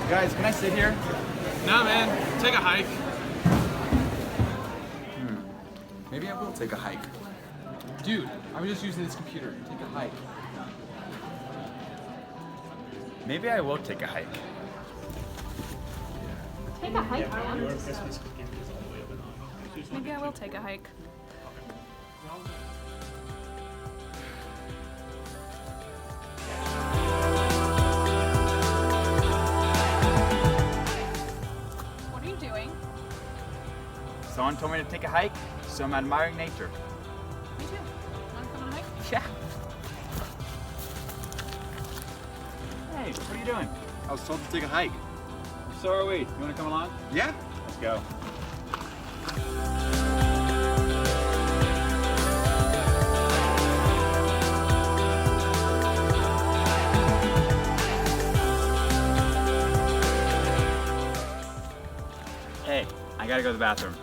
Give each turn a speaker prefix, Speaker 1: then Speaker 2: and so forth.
Speaker 1: Guys, can I sit here?
Speaker 2: Nah, man. Take a hike.
Speaker 1: Maybe I will take a hike.
Speaker 2: Dude, I was just using this computer. Take a hike.
Speaker 1: Maybe I will take a hike.
Speaker 3: Take a hike, man.
Speaker 4: Your Christmas gift is all the way up and on.
Speaker 3: Maybe I will take a hike. What are you doing?
Speaker 1: Someone told me to take a hike, so I'm admiring nature.
Speaker 3: Me too. Want to come on a hike?
Speaker 1: Yeah. Hey, what are you doing?
Speaker 5: I was told to take a hike.
Speaker 1: So are we. You want to come along?
Speaker 5: Yeah?
Speaker 1: Let's go. Hey, I gotta go to the bathroom.